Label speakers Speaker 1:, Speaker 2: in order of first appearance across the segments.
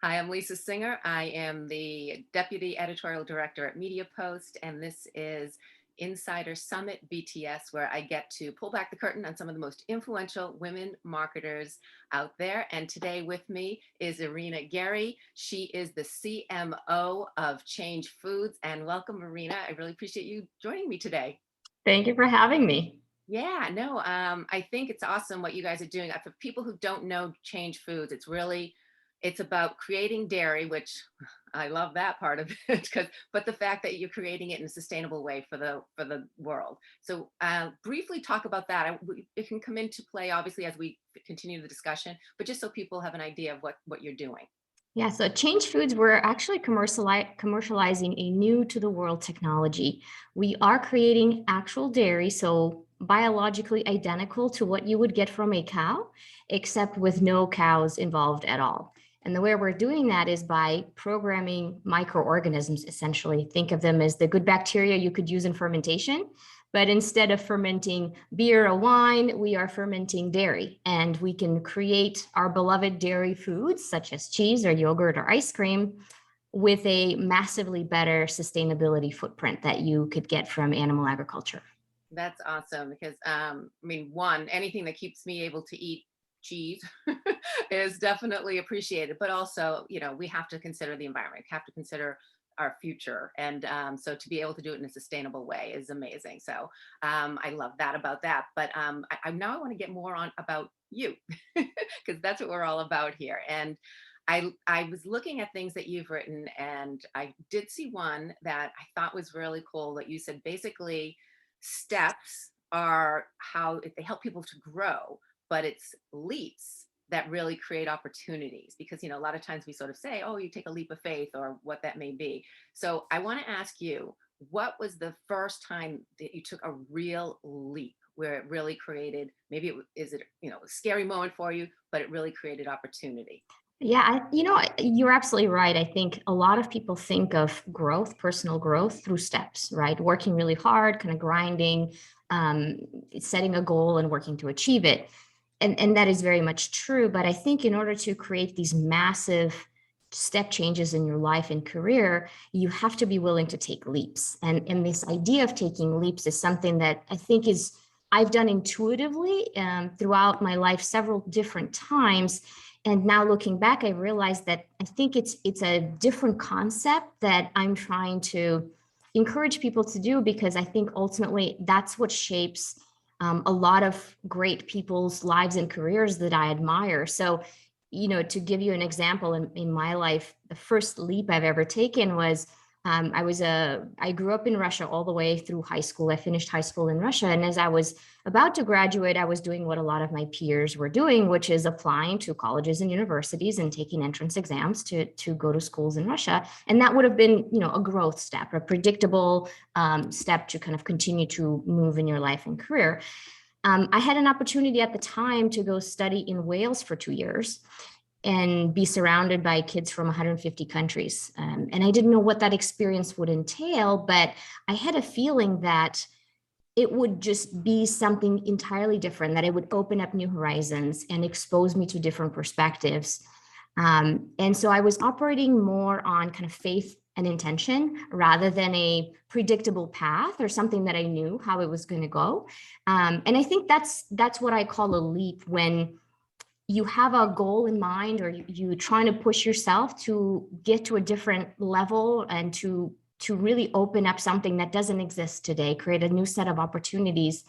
Speaker 1: Hi, I'm Lisa Singer. I am the Deputy Editorial Director at Media Post, and this is Insider Summit BTS, where I get to pull back the curtain on some of the most influential women marketers out there. And today with me is Irina Gerry. She is the CMO of Change Foods. And welcome, Irina. I really appreciate you joining me today.
Speaker 2: Thank you for having me.
Speaker 1: Yeah, no, I think it's awesome what you guys are doing. For people who don't know Change Foods, it's about creating dairy, which I love that part of it, because but the fact that you're creating it in a sustainable way for the world. So, briefly talk about that. It can come into play obviously as we continue the discussion, but just so people have an idea of what you're doing.
Speaker 2: Yeah, so Change Foods, we're actually commercializing a new to the world technology. We are creating actual dairy, so biologically identical to what you would get from a cow, except with no cows involved at all. And the way we're doing that is by programming microorganisms, essentially. Think of them as the good bacteria you could use in fermentation. But instead of fermenting beer or wine, we are fermenting dairy. And we can create our beloved dairy foods, such as cheese or yogurt or ice cream, with a massively better sustainability footprint that you could get from animal agriculture.
Speaker 1: That's awesome because I mean, one, anything that keeps me able to eat cheese is definitely appreciated, but also, we have to consider the environment, have to consider our future. And so to be able to do it in a sustainable way is amazing. So I love that about that. But I now I want to get more on about you because that's what we're all about here. And I was looking at things that you've written, and I did see one that I thought was really cool that you said basically steps are how they help people to grow, but it's leaps that really create opportunities because a lot of times we sort of say, oh, you take a leap of faith or what that may be. So I want to ask you, what was the first time that you took a real leap where it really created, maybe is it a scary moment for you, but it really created opportunity?
Speaker 2: Yeah, you're absolutely right. I think a lot of people think of growth, personal growth, through steps, right? Working really hard, kind of grinding, um, setting a goal and working to achieve it. And that is very much true. But I think in order to create these massive step changes in your life and career, you have to be willing to take leaps. And this idea of taking leaps is something that I think is I've done intuitively throughout my life several different times. And now looking back, I realized that I think it's a different concept that I'm trying to encourage people to do, because I think ultimately that's what shapes a lot of great people's lives and careers that I admire. So, to give you an example, in my life, the first leap I've ever taken was I grew up in Russia all the way through high school. I finished high school in Russia. And as I was about to graduate, I was doing what a lot of my peers were doing, which is applying to colleges and universities and taking entrance exams to go to schools in Russia. And that would have been, a growth step, a predictable step to kind of continue to move in your life and career. I had an opportunity at the time to go study in Wales for 2 years and be surrounded by kids from 150 countries. And I didn't know what that experience would entail, but I had a feeling that it would just be something entirely different, that it would open up new horizons and expose me to different perspectives. And so I was operating more on kind of faith and intention rather than a predictable path or something that I knew how it was going to go. And I think that's what I call a leap, when you have a goal in mind, or you trying to push yourself to get to a different level and to really open up something that doesn't exist today, create a new set of opportunities.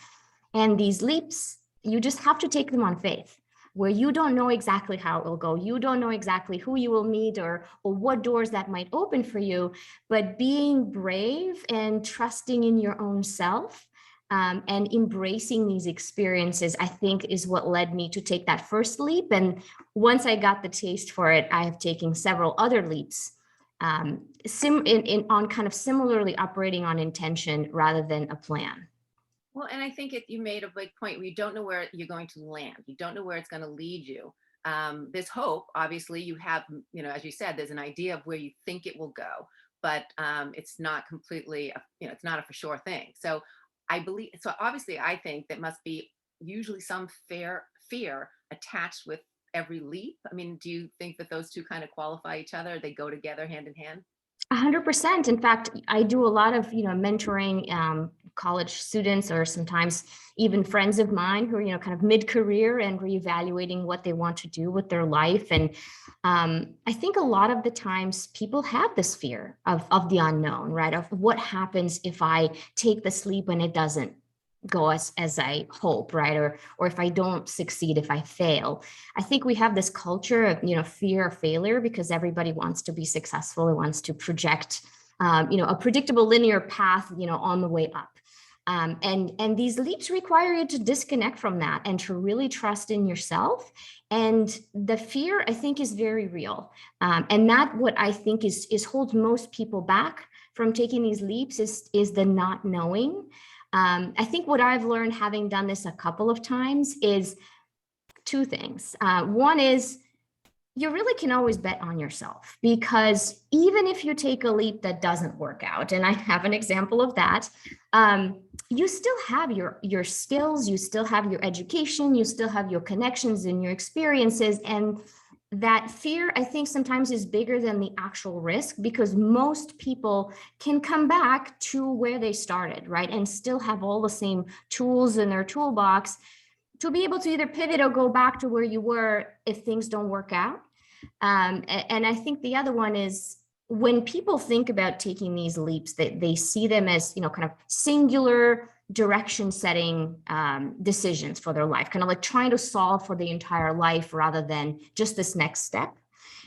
Speaker 2: And these leaps, you just have to take them on faith, where you don't know exactly how it will go. You don't know exactly who you will meet, or what doors that might open for you, but being brave and trusting in your own self, and embracing these experiences, I think, is what led me to take that first leap. And once I got the taste for it, I have taken several other leaps, on kind of similarly operating on intention rather than a plan.
Speaker 1: Well, and I think you made a big point where you don't know where you're going to land. You don't know where it's going to lead you. There's hope. Obviously, you have, as you said, there's an idea of where you think it will go, but it's not completely, it's not a for sure thing. So obviously, I think that must be usually some fear attached with every leap? I mean, do you think that those two kind of qualify each other? They go together hand in hand?
Speaker 2: 100%. In fact, I do a lot of, mentoring college students, or sometimes even friends of mine who are, kind of mid-career and reevaluating what they want to do with their life. And I think a lot of the times people have this fear of the unknown, right? Of what happens if I take this leap and it doesn't go as I hope, right? Or if I don't succeed, if I fail. I think we have this culture of, fear of failure because everybody wants to be successful and wants to project, a predictable linear path, on the way up. And these leaps require you to disconnect from that and to really trust in yourself. And the fear, I think, is very real. And that what I think is holds most people back from taking these leaps is the not knowing. I think what I've learned, having done this a couple of times, is two things. One is you really can always bet on yourself, because even if you take a leap that doesn't work out, and I have an example of that, you still have your skills, you still have your education, you still have your connections and your experiences. And that fear, I think, sometimes is bigger than the actual risk, because most people can come back to where they started, right? And still have all the same tools in their toolbox to be able to either pivot or go back to where you were if things don't work out. And I think the other one is, when people think about taking these leaps, they see them as, kind of singular direction setting decisions for their life, kind of like trying to solve for the entire life rather than just this next step.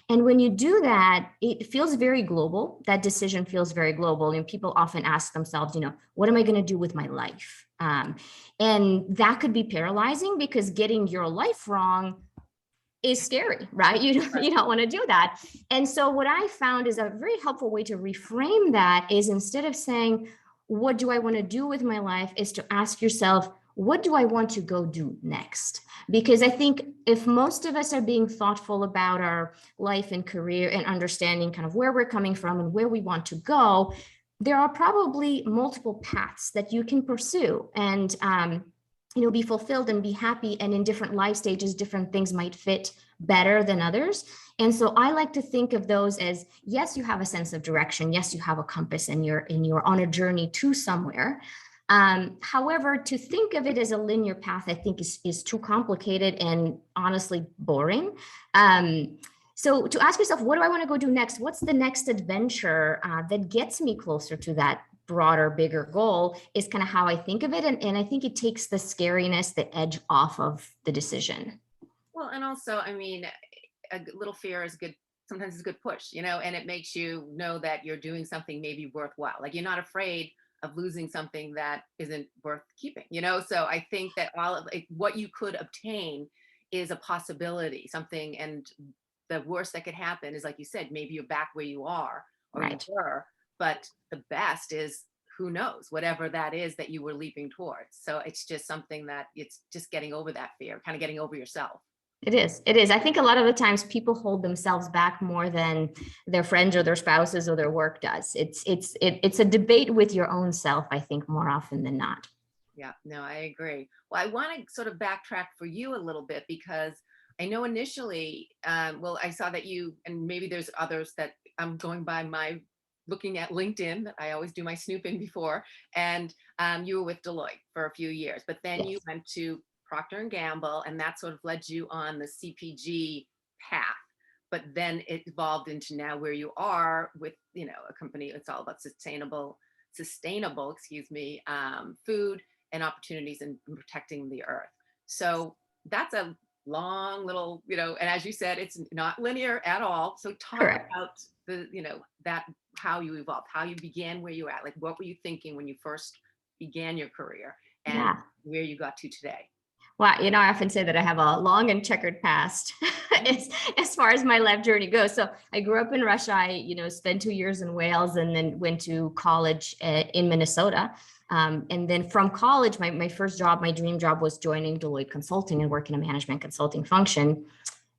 Speaker 2: And when you do that, it feels very global. That decision feels very global. And people often ask themselves, what am I going to do with my life? And that could be paralyzing, because getting your life wrong is scary, right? You don't want to do that. And so what I found is a very helpful way to reframe that is, instead of saying, what do I want to do with my life, is to ask yourself, what do I want to go do next? Because I think if most of us are being thoughtful about our life and career and understanding kind of where we're coming from and where we want to go, there are probably multiple paths that you can pursue and be fulfilled and be happy. And in different life stages, different things might fit better than others. And so I like to think of those as, yes, you have a sense of direction. Yes, you have a compass, and you're on a journey to somewhere. However, to think of it as a linear path, I think is too complicated and honestly boring. So to ask yourself, what do I want to go do next? What's the next adventure that gets me closer to that broader, bigger goal, is kind of how I think of it. And I think it takes the scariness, the edge off of the decision.
Speaker 1: Well, and also, I mean, a little fear is good. Sometimes it's a good push, and it makes you know that you're doing something maybe worthwhile. Like, you're not afraid of losing something that isn't worth keeping, So I think that all of what you could obtain is a possibility, something. And the worst that could happen is, like you said, maybe you're back where you are, or
Speaker 2: Right.
Speaker 1: you were. But the best is, who knows, whatever that is that you were leaping towards. So it's just something that it's just getting over that fear, kind of getting over yourself.
Speaker 2: It is. It is. I think a lot of the times people hold themselves back more than their friends or their spouses or their work does. It's a debate with your own self, I think, more often than not.
Speaker 1: Yeah, no, I agree. Well, I want to sort of backtrack for you a little bit, because I know initially, well, I saw that you, and maybe there's others that I'm going by my looking at LinkedIn, I always do my snooping before, and you were with Deloitte for a few years, but then you went to Procter and Gamble, and that sort of led you on the CPG path. But then it evolved into now where you are with, a company that's all about sustainable, excuse me, food and opportunities and protecting the earth. So that's a long little, and as you said, it's not linear at all. So talk
Speaker 2: Correct.
Speaker 1: about the, that how you evolved, how you began where you at. Like, what were you thinking when you first began your career, and
Speaker 2: Yeah.
Speaker 1: where you got to today?
Speaker 2: Well, I often say that I have a long and checkered past as far as my life journey goes. So I grew up in Russia. I, spent 2 years in Wales, and then went to college in Minnesota. And then from college, my first job, my dream job, was joining Deloitte Consulting and working a management consulting function.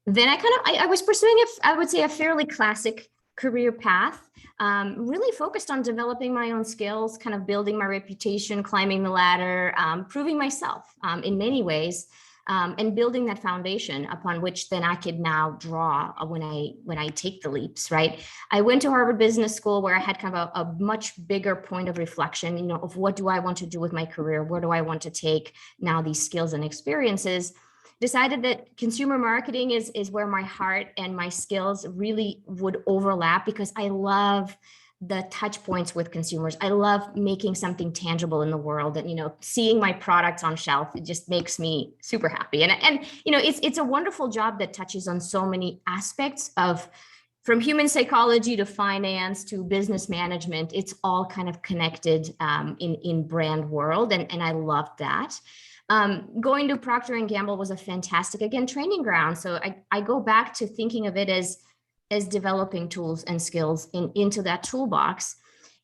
Speaker 2: Then I was pursuing, I would say, a fairly classic career path, really focused on developing my own skills, kind of building my reputation, climbing the ladder, proving myself in many ways. and building that foundation upon which then I could now draw when I take the leaps, right? I went to Harvard Business School where I had kind of a much bigger point of reflection, of what do I want to do with my career? Where do I want to take now these skills and experiences? Decided that consumer marketing is where my heart and my skills really would overlap, because I love the touch points with consumers. I love making something tangible in the world, and seeing my products on shelf, it just makes me super happy. And it's a wonderful job that touches on so many aspects of, from human psychology to finance to business management. It's all kind of connected in brand world, and I love that. Going to Procter & Gamble was a fantastic, again, training ground. So I go back to thinking of it as developing tools and skills into that toolbox.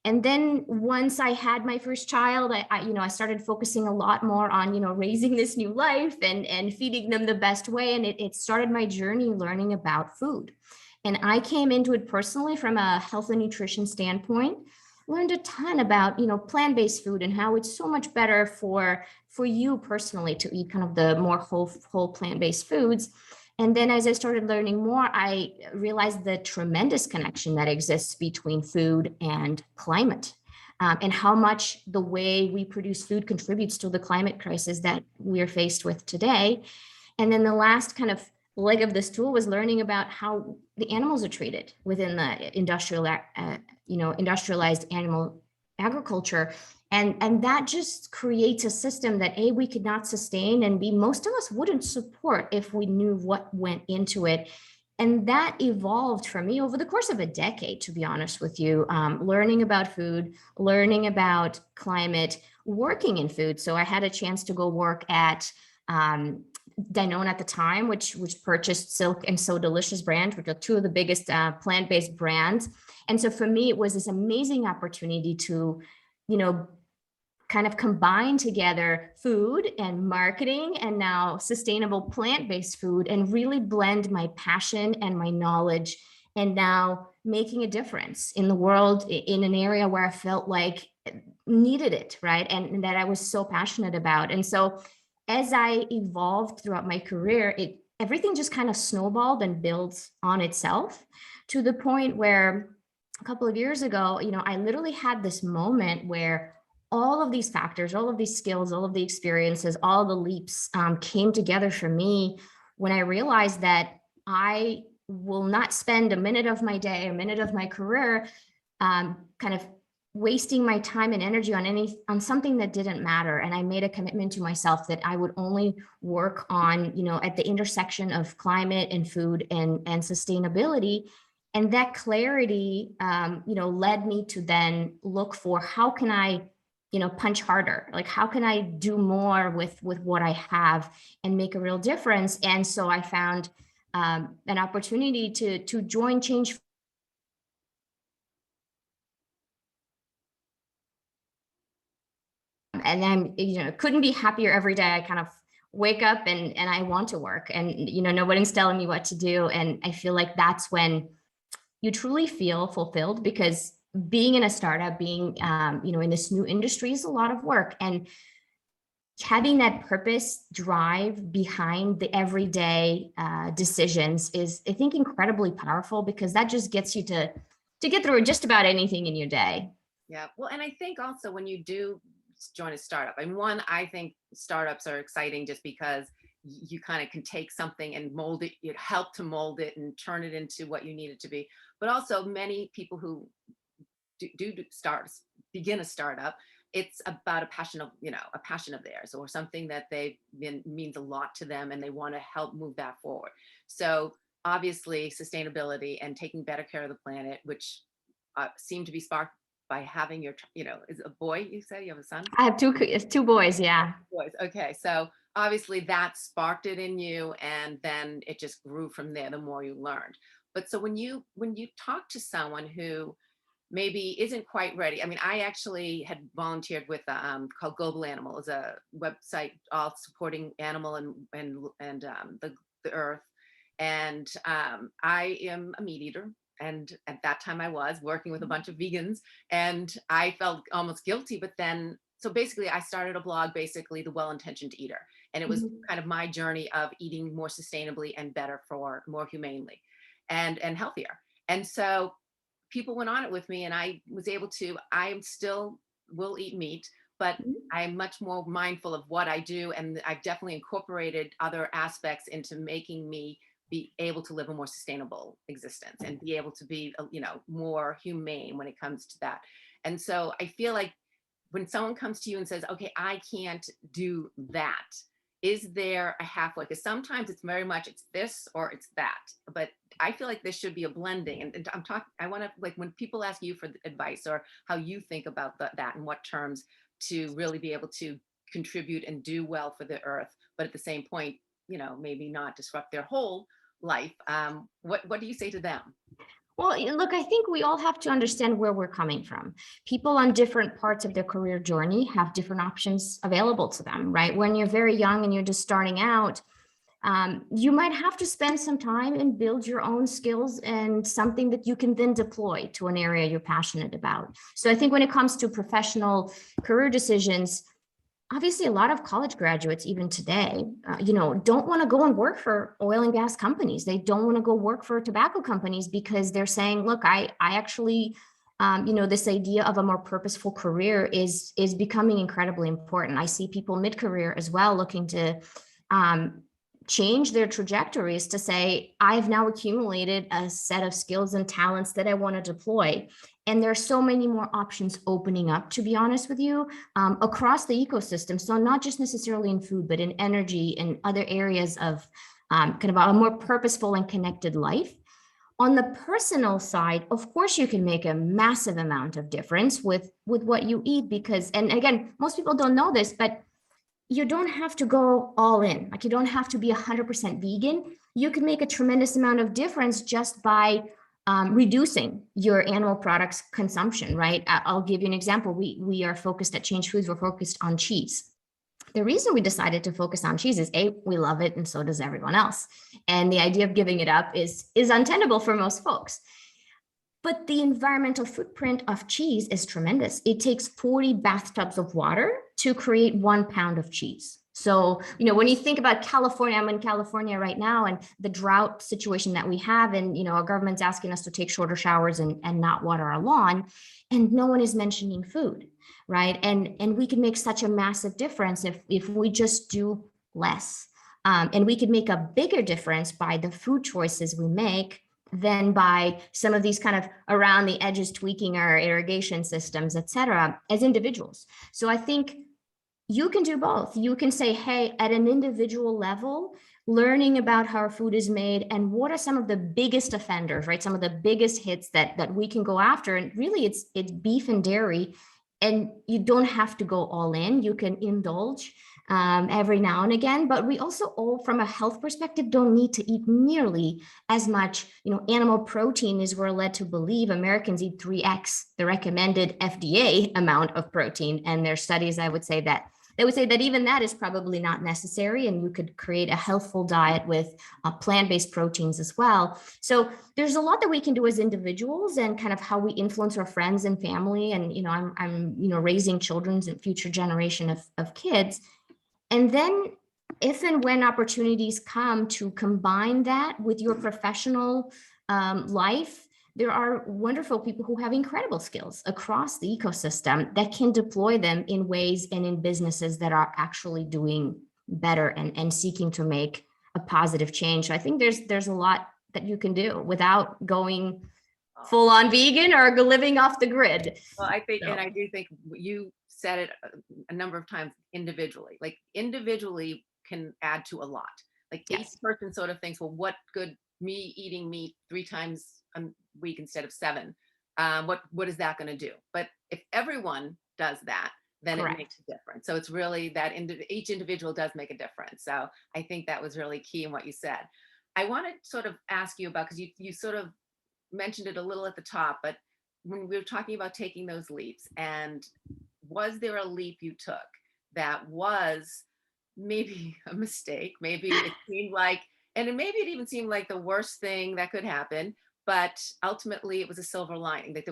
Speaker 2: And then once I had my first child, I started focusing a lot more on, raising this new life and feeding them the best way. And it started my journey learning about food. And I came into it personally from a health and nutrition standpoint, learned a ton about, plant-based food and how it's so much better for you personally to eat kind of the more whole plant-based foods. And then as I started learning more, I realized the tremendous connection that exists between food and climate, and how much the way we produce food contributes to the climate crisis that we're faced with today. And then the last kind of leg of this tool was learning about how the animals are treated within the industrialized animal agriculture. And that just creates a system that A, we could not sustain, and B, most of us wouldn't support if we knew what went into it. And that evolved for me over the course of a decade, to be honest with you, learning about food, learning about climate, working in food. So I had a chance to go work at Danone at the time, which purchased Silk and So Delicious brand, which are two of the biggest plant-based brands. And so for me, it was this amazing opportunity to, kind of combine together food and marketing and now sustainable plant-based food, and really blend my passion and my knowledge, and now making a difference in the world in an area where I felt like needed it, right? And that I was so passionate about. And so as I evolved throughout my career, everything just kind of snowballed and built on itself, to the point where a couple of years ago, I literally had this moment where all of these factors, all of these skills, all of the experiences, all the leaps came together for me when I realized that I will not spend a minute of my day, a minute of my career, kind of wasting my time and energy on something that didn't matter. And I made a commitment to myself that I would only work on, at the intersection of climate and food and sustainability. And that clarity, led me to then look for how can I, punch harder? Like, how can I do more with what I have and make a real difference? And so I found an opportunity to join Change. And I'm, couldn't be happier every day. I kind of wake up and I want to work, and, nobody's telling me what to do. And I feel like that's when you truly feel fulfilled, because being in a startup, being, in this new industry is a lot of work, and having that purpose drive behind the everyday decisions is, I think, incredibly powerful, because that just gets you to get through just about anything in your day.
Speaker 1: Yeah. Well, and I think also when you do join a startup, I mean, one, I think startups are exciting just because you kind of can take something and mold it, you help to mold it and turn it into what you need it to be. But also many people who begin a startup, it's about a passion of theirs, or something that means a lot to them, and they want to help move that forward. So obviously sustainability and taking better care of the planet, which seem to be sparked by having your, is it a boy, you said you have a son?
Speaker 2: I have two boys. Yeah.
Speaker 1: Boys. Okay. So obviously that sparked it in you, and then it just grew from there the more you learned. But so when you talk to someone who maybe isn't quite ready, I mean, I actually had volunteered with called Global Animal, is a website all supporting animal and the earth. And I am a meat eater. And at that time I was working with a bunch of vegans, and I felt almost guilty. But then, so basically I started a blog, basically The Well-Intentioned Eater. And it was
Speaker 2: Mhm.
Speaker 1: kind of my journey of eating more sustainably and better, for more humanely and healthier. And so people went on it with me, and I was able to, I am still will eat meat, but
Speaker 2: Mhm.
Speaker 1: I'm much more mindful of what I do. And I've definitely incorporated other aspects into making me be able to live a more sustainable existence and be able to be, more humane when it comes to that. And so I feel like when someone comes to you and says, okay, I can't do that, is there a halfway? Because sometimes it's very much it's this or it's that. But I feel like this should be a blending. And I'm talking, I want to, like, when people ask you for advice or how you think about that and what terms to really be able to contribute and do well for the earth, but at the same point, maybe not disrupt their whole life. What do you say to them?
Speaker 2: Well, look, I think we all have to understand where we're coming from. People on different parts of their career journey have different options available to them, right? When you're very young and you're just starting out, you might have to spend some time and build your own skills and something that you can then deploy to an area you're passionate about. So I think when it comes to professional career decisions, obviously a lot of college graduates even today don't want to go and work for oil and gas companies. They don't want to go work for tobacco companies because they're saying, look, I actually this idea of a more purposeful career is becoming incredibly important. I see people mid-career as well looking to um, change their trajectories to say, I've now accumulated a set of skills and talents that I want to deploy. And there's so many more options opening up, to be honest with you, across the ecosystem. So not just necessarily in food, but in energy and other areas of kind of a more purposeful and connected life. On the personal side, of course, you can make a massive amount of difference with what you eat because, and again, most people don't know this, but you don't have to go all in. Like you don't have to be 100% vegan. You can make a tremendous amount of difference just by reducing your animal products consumption, right? I'll give you an example. We are focused at Change Foods. We're focused on cheese. The reason we decided to focus on cheese is we love it, and so does everyone else. And the idea of giving it up is untenable for most folks. But the environmental footprint of cheese is tremendous. It takes 40 bathtubs of water to create 1 pound of cheese. So, when you think about California, I'm in California right now, and the drought situation that we have, and, our government's asking us to take shorter showers and not water our lawn, and no one is mentioning food, right? And we can make such a massive difference if we just do less. And we could make a bigger difference by the food choices we make than by some of these kind of around the edges tweaking our irrigation systems, et cetera, as individuals. So I think you can do both. You can say, hey, at an individual level, learning about how our food is made and what are some of the biggest offenders, right? Some of the biggest hits that we can go after. And really it's beef and dairy. And you don't have to go all in. You can indulge every now and again, but we also all from a health perspective don't need to eat nearly as much animal protein as we're led to believe. Americans eat 3x the recommended FDA amount of protein, and there's studies I would say that they would say that even that is probably not necessary, and you could create a healthful diet with plant-based proteins as well. So there's a lot that we can do as individuals, and kind of how we influence our friends and family. And I'm raising children's and future generation of kids. And then if and when opportunities come to combine that with your professional life, there are wonderful people who have incredible skills across the ecosystem that can deploy them in ways and in businesses that are actually doing better and seeking to make a positive change. So I think there's a lot that you can do without going
Speaker 1: Oh,
Speaker 2: full on vegan or living off the grid.
Speaker 1: well, I think, and
Speaker 2: So
Speaker 1: I do think you said it a number of times individually. Like individually can add to a lot. Like each
Speaker 2: yes,
Speaker 1: person sort of thinks, well, what good me eating meat 3 times a week instead of 7? What is that going to do? But if everyone does that, then it makes
Speaker 2: correct.
Speaker 1: a difference. So it's really that each individual does make a difference. So I think that was really key in what you said. I want to sort of ask you about, because you sort of mentioned it a little at the top, but when we were talking about taking those leaps, and was there a leap you took that was maybe a mistake? Maybe it seemed like, and maybe it even seemed like the worst thing that could happen, but ultimately it was a silver lining that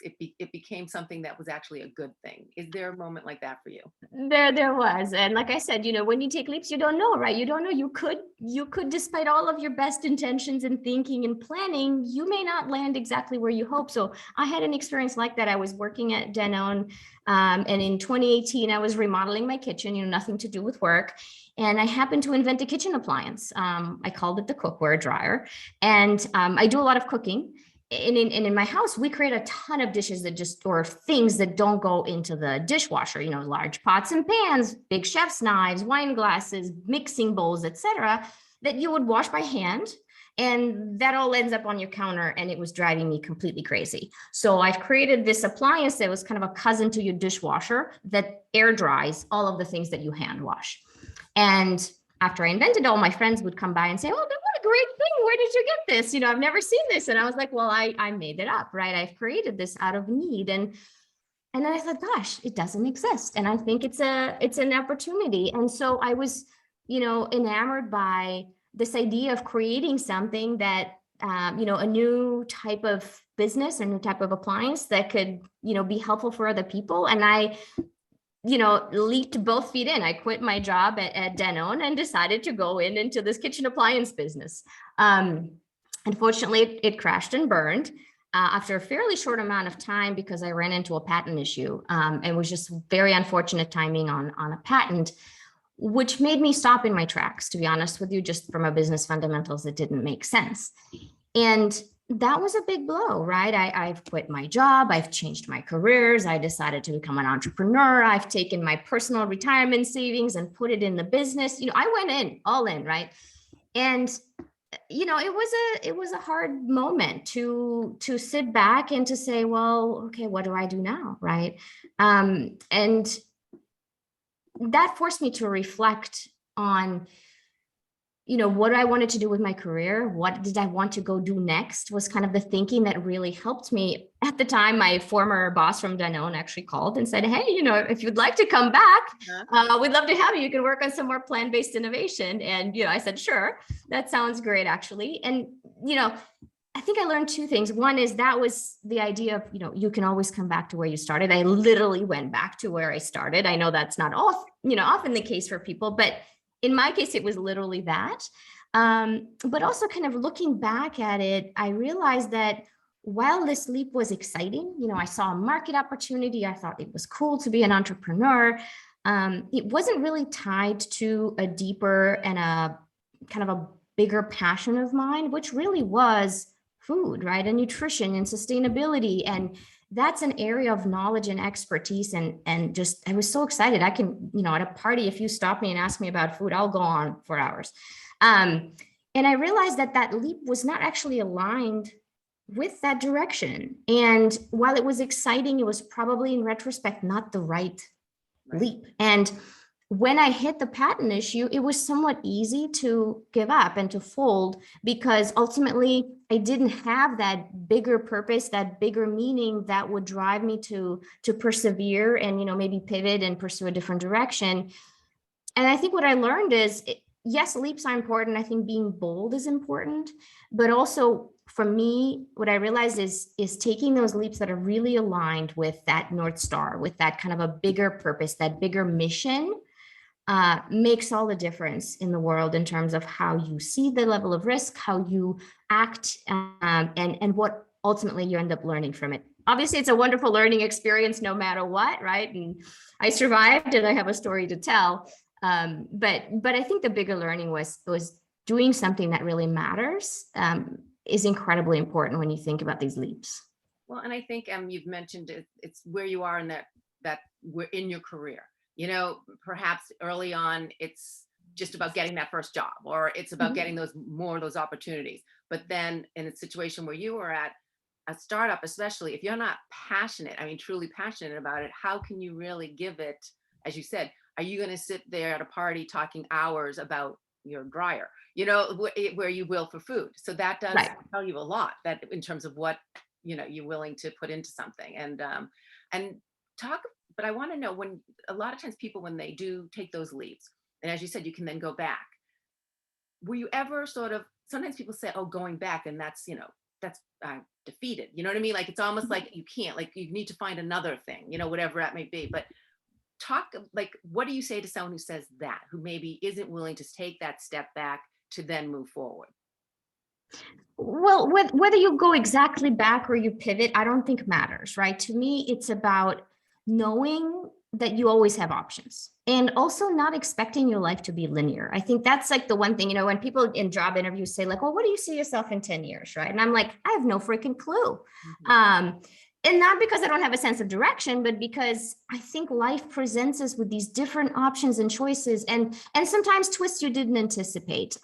Speaker 1: it became something that was actually a good thing. Is there a moment like that for you?
Speaker 2: There was. And like I said, when you take leaps, you don't know, right? You don't know. You could, despite all of your best intentions and thinking and planning, you may not land exactly where you hope. So I had an experience like that. I was working at Danone, and in 2018, I was remodeling my kitchen, nothing to do with work. And I happened to invent a kitchen appliance. I called it the cookware dryer. And I do a lot of cooking. In my house, we create a ton of dishes that or things that don't go into the dishwasher, large pots and pans, big chef's knives, wine glasses, mixing bowls, etc., that you would wash by hand. And that all ends up on your counter. And it was driving me completely crazy. So I've created this appliance that was kind of a cousin to your dishwasher that air dries all of the things that you hand wash. And after I invented it, all my friends would come by and say, "Oh, what a great thing. Where did you get this? I've never seen this." And I was like, well, I made it up, right? I've created this out of need. And then I thought, gosh, it doesn't exist. And I think it's an opportunity. And so I was, enamored by this idea of creating something that, a new type of business, a new type of appliance that could, be helpful for other people. And I leaped both feet in. I quit my job at Danone and decided to go into this kitchen appliance business. Unfortunately, it crashed and burned after a fairly short amount of time because I ran into a patent issue. It was just very unfortunate timing on a patent, which made me stop in my tracks, to be honest with you, just from a business fundamentals, it didn't make sense. And that was a big blow, right? I've quit my job. I've changed my careers. I decided to become an entrepreneur. I've taken my personal retirement savings and put it in the business. I went all in, right? And it was a hard moment to sit back and to say, well, okay, what do I do now, right? And that forced me to reflect on what I wanted to do with my career. What did I want to go do next was kind of the thinking that really helped me. At the time, my former boss from Danone actually called and said, "Hey, if you'd like to come back, we'd love to have you. You can work on some more plant-based innovation." And, I said, "Sure, that sounds great, actually." And, I think I learned two things. One is that was the idea of, you can always come back to where you started. I literally went back to where I started. I know that's not often the case for people, but in my case, it was literally that. But also kind of looking back at it, I realized that while this leap was exciting, I saw a market opportunity. I thought it was cool to be an entrepreneur. It wasn't really tied to a deeper and a kind of a bigger passion of mine, which really was food, right? And nutrition and sustainability. And that's an area of knowledge and expertise. And just, I was so excited. I can, at a party, if you stop me and ask me about food, I'll go on for hours. And I realized that leap was not actually aligned with that direction. And while it was exciting, it was probably in retrospect, not the right leap. And when I hit the patent issue, it was somewhat easy to give up and to fold because ultimately I didn't have that bigger purpose, that bigger meaning that would drive me to persevere and, maybe pivot and pursue a different direction. And I think what I learned is, yes, leaps are important. I think being bold is important, but also for me, what I realized is taking those leaps that are really aligned with that North Star, with that kind of a bigger purpose, that bigger mission, makes all the difference in the world in terms of how you see the level of risk, how you act, and what ultimately you end up learning from it. Obviously, it's a wonderful learning experience no matter what, right? And I survived and I have a story to tell. But I think the bigger learning was doing something that really matters is incredibly important when you think about these leaps.
Speaker 1: Well, and I think you've mentioned it's where you are in that we're in your career. Perhaps early on, it's just about getting that first job, or it's about getting those opportunities. But then in a situation where you were at a startup, especially if you're not passionate, truly passionate about it, how can you really give it, as you said, are you going to sit there at a party talking hours about your dryer, where you will for food? So that does tell you a lot, that in terms of what, you're willing to put into something and talk. But I want to know, when a lot of times people, when they do take those leaps, and as you said, you can then go back. Were you ever sometimes people say, oh, going back, and that's that's defeated. You know what I mean? Like, it's almost like you can't, like, you need to find another thing, you know, whatever that may be. But talk, like, what do you say to someone who says that, who maybe isn't willing to take that step back to then move forward?
Speaker 2: Well, whether you go exactly back or you pivot, I don't think matters, right? To me, it's about knowing that you always have options and also not expecting your life to be linear. I think that's like the one thing, you know, when people in job interviews say like, well, what do you see yourself in 10 years, right? And I'm like, I have no freaking clue.
Speaker 1: Mhm.
Speaker 2: Um, and not because I don't have a sense of direction, but because I think life presents us with these different options and choices, and sometimes twists you didn't anticipate.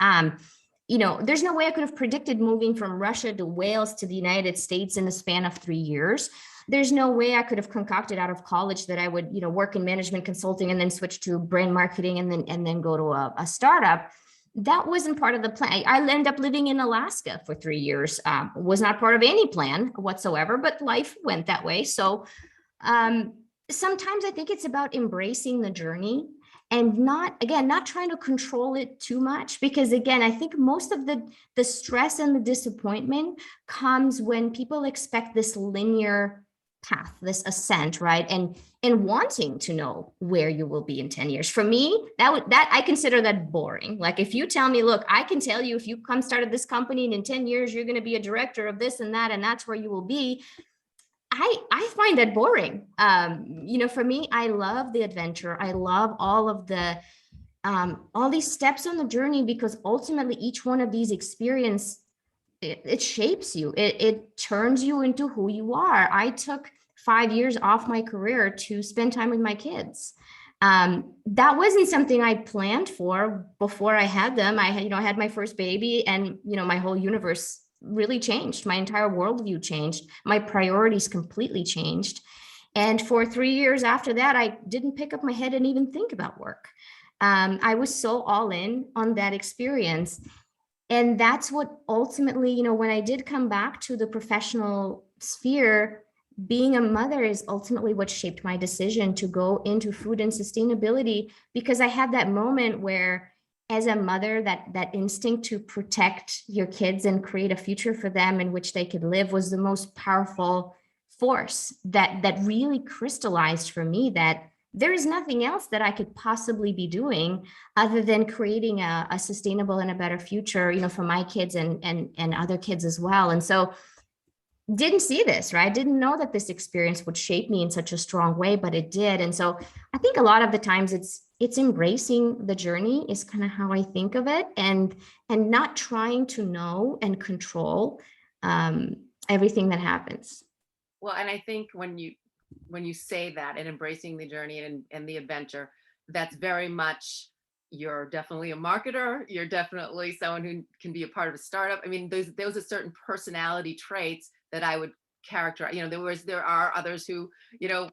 Speaker 2: You know, there's no way I could have predicted moving from Russia to Wales to the United States in the span of 3 years. There's no way I could have concocted out of college that I would, you know, work in management consulting and then switch to brand marketing and then go to a startup. That wasn't part of the plan. I ended up living in Alaska for 3 years. Was not part of any plan whatsoever, but life went that way. So um, sometimes I think it's about embracing the journey and not trying to control it too much, because again, I think most of the stress and the disappointment comes when people expect this linear path, this ascent, right? And wanting to know where you will be in 10 years. For me, that I consider that boring. Like, if you tell me, look, I can tell you if you come started this company and in 10 years you're going to be a director of this and that, and that's where you will be, I find that boring. You know, for me, I love the adventure. I love all these steps on the journey, because ultimately each one of these experience, it shapes you. It turns you into who you are. I took 5 years off my career to spend time with my kids. That wasn't something I planned for before I had them. I had my first baby, and, you know, my whole universe really changed. My entire worldview changed. My priorities completely changed. And for 3 years after that, I didn't pick up my head and even think about work. I was so all in on that experience. And that's what ultimately, you know, when I did come back to the professional sphere, being a mother is ultimately what shaped my decision to go into food and sustainability, because I had that moment where, as a mother, that instinct to protect your kids and create a future for them in which they could live was the most powerful force that really crystallized for me that there is nothing else that I could possibly be doing other than creating a sustainable and a better future, you know, for my kids and other kids as well. And so didn't see this, right? Didn't know that this experience would shape me in such a strong way, but it did. And so I think a lot of the times it's embracing the journey is kind of how I think of it, and not trying to know and control everything that happens.
Speaker 1: Well, and I think when you say that, and embracing the journey and the adventure, that's very much, you're definitely a marketer. You're definitely someone who can be a part of a startup. I mean, those are certain personality traits that I would characterize. You know, there are others who, you know,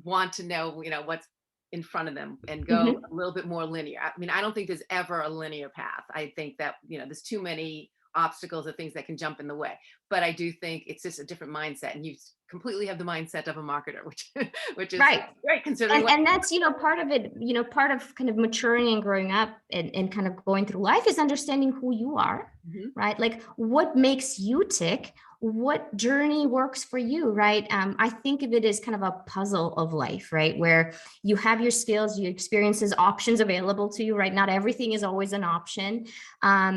Speaker 1: want to know, you know, what's in front of them and go
Speaker 2: Mhm.
Speaker 1: a little bit more linear. I mean, I don't think there's ever a linear path. I think that, you know, there's too many obstacles or things that can jump in the way. But I do think it's just a different mindset, and you completely have the mindset of a marketer, which which is
Speaker 2: Right.
Speaker 1: great considering
Speaker 2: And
Speaker 1: what.
Speaker 2: and that's, you know, part of it, you know, part of kind of maturing and growing up and kind of going through life is understanding who you are,
Speaker 1: Mhm.
Speaker 2: right? Like, what makes you tick, what journey works for you, right? I think of it as kind of a puzzle of life, right? Where you have your skills, your experiences, options available to you, right? Not everything is always an option.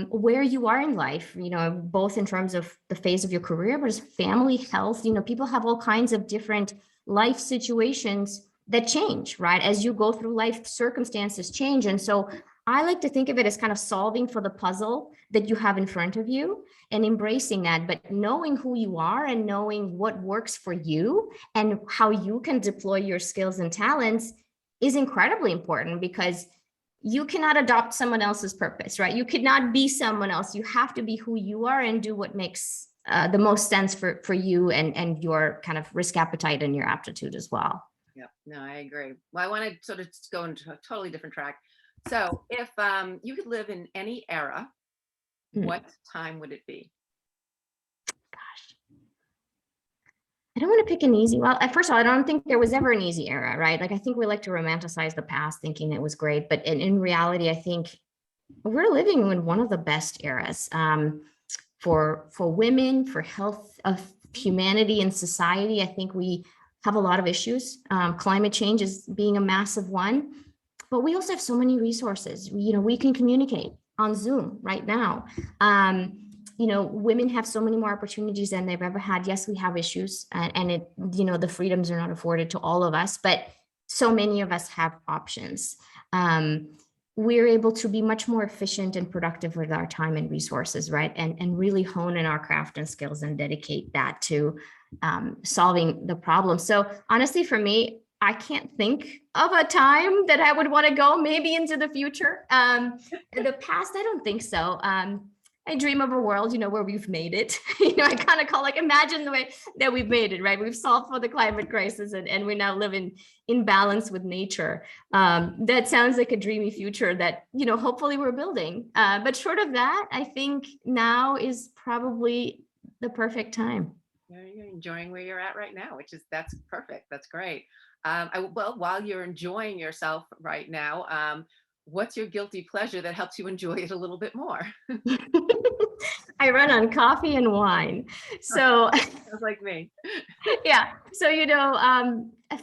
Speaker 2: Where you are in life, you know, both in terms of the phase of your career, but as family, health, you know, people have all kinds of different life situations that change, right? As you go through life, circumstances change. And so I like to think of it as kind of solving for the puzzle that you have in front of you and embracing that, but knowing who you are and knowing what works for you and how you can deploy your skills and talents is incredibly important, because you cannot adopt someone else's purpose, right? You could not be someone else. You have to be who you are and do what makes the most sense for you and your kind of risk appetite and your aptitude as well.
Speaker 1: Yeah, no, I agree. Well, I want to sort of go into a totally different track. So, if you could live in any era,
Speaker 2: Hmm.
Speaker 1: what time would it be?
Speaker 2: Gosh, I don't want to pick an easy. Well, first of all, I don't think there was ever an easy era, right? Like, I think we like to romanticize the past, thinking it was great, but in reality, I think we're living in one of the best eras. for women, for health of humanity and society. I think we have a lot of issues. Climate change is being a massive one, but we also have so many resources. We can communicate on Zoom right now. Women have so many more opportunities than they've ever had. Yes, we have issues, and the freedoms are not afforded to all of us, but so many of us have options. We're able to be much more efficient and productive with our time and resources, right? And really hone in our craft and skills and dedicate that to solving the problem. So honestly, for me, I can't think of a time that I would want to go maybe into the future. In the past, I don't think so. I dream of a world, where we've made it. I kind of call imagine the way that we've made it, right? We've solved for the climate crisis and we now live in balance with nature. That sounds like a dreamy future that, hopefully we're building. But short of that, I think now is probably the perfect time.
Speaker 1: You're enjoying where you're at right now, that's perfect. That's great. Well, while you're enjoying yourself right now, what's your guilty pleasure that helps you enjoy it a little bit more?
Speaker 2: I run on coffee and wine. So
Speaker 1: Sounds like me.
Speaker 2: yeah. So,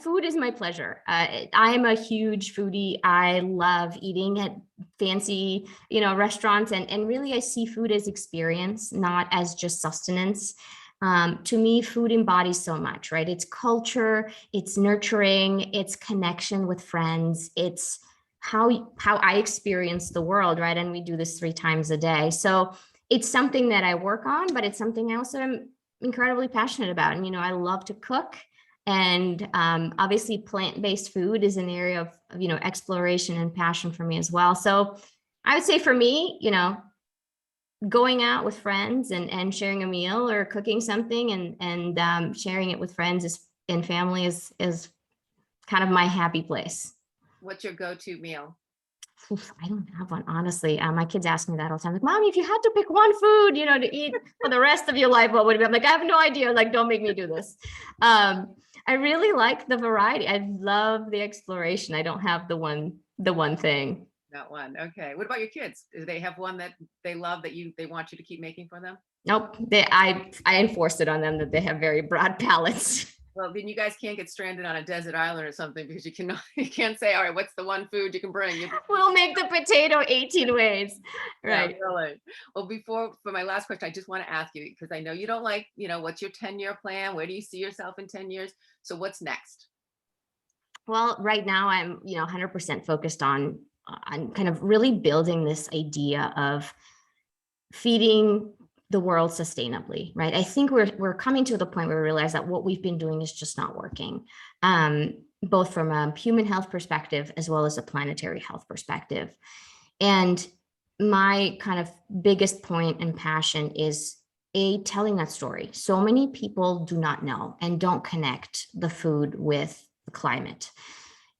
Speaker 2: food is my pleasure. I am a huge foodie. I love eating at fancy, restaurants. And really, I see food as experience, not as just sustenance. To me, food embodies so much, right? It's culture, it's nurturing, it's connection with friends, it's how I experience the world, right? And we do this 3 times a day. So it's something that I work on, but it's something else that I'm incredibly passionate about. And, I love to cook. And obviously plant-based food is an area of, exploration and passion for me as well. So I would say for me, going out with friends and sharing a meal or cooking something and sharing it with friends and family is kind of my happy place.
Speaker 1: What's your go-to meal?
Speaker 2: Oof, I don't have one, honestly. My kids ask me that all the time. Like, Mommy, if you had to pick one food, to eat for the rest of your life, what would it be? I'm like, I have no idea. Like, don't make me do this. I really like the variety. I love the exploration. I don't have the one thing.
Speaker 1: Not one. Okay. What about your kids? Do they have one that they love that they want you to keep making for them?
Speaker 2: Nope. I enforced it on them that they have very broad palates.
Speaker 1: Well, then you guys can't get stranded on a desert island or something because you can't say, all right, what's the one food you can bring?
Speaker 2: We'll make the potato 18 ways. Right.
Speaker 1: Yeah, really. Well, for my last question, I just want to ask you, because I know you don't like, what's your 10-year plan? Where do you see yourself in 10 years? So what's next?
Speaker 2: Well, right now I'm, 100% focused on kind of really building this idea of feeding the world sustainably, right? I think we're coming to the point where we realize that what we've been doing is just not working, both from a human health perspective as well as a planetary health perspective. And my kind of biggest point and passion is telling that story. So many people do not know and don't connect the food with the climate.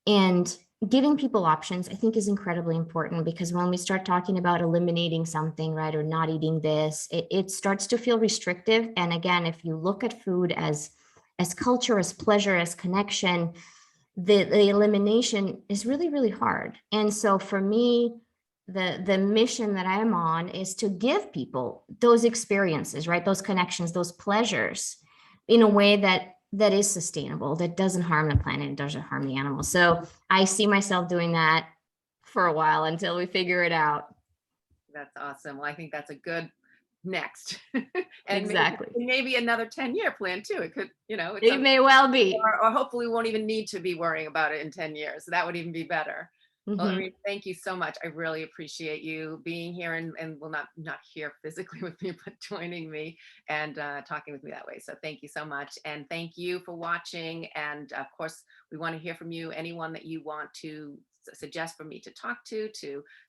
Speaker 2: And giving people options, I think, is incredibly important, because when we start talking about eliminating something, right, or not eating this, it starts to feel restrictive. And again, if you look at food as culture, as pleasure, as connection, the elimination is really, really hard. And so for me, the mission that I am on is to give people those experiences, right, those connections, those pleasures, in a way that is sustainable, that doesn't harm the planet and doesn't harm the animals. So I see myself doing that for a while until we figure it out.
Speaker 1: That's awesome. Well, I think that's a good next. And
Speaker 2: Exactly.
Speaker 1: maybe another 10-year plan too. It could,
Speaker 2: It may well be.
Speaker 1: or hopefully we won't even need to be worrying about it in 10 years. So that would even be better. Well,
Speaker 2: Mm-hmm.
Speaker 1: Irina, thank you so much. I really appreciate you being here and well, not here physically with me, but joining me and talking with me that way. So thank you so much. And thank you for watching. And of course, we want to hear from you. Anyone that you want to suggest for me to talk to,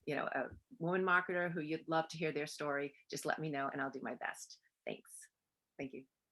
Speaker 1: a woman marketer who you'd love to hear their story, just let me know and I'll do my best. Thanks. Thank you.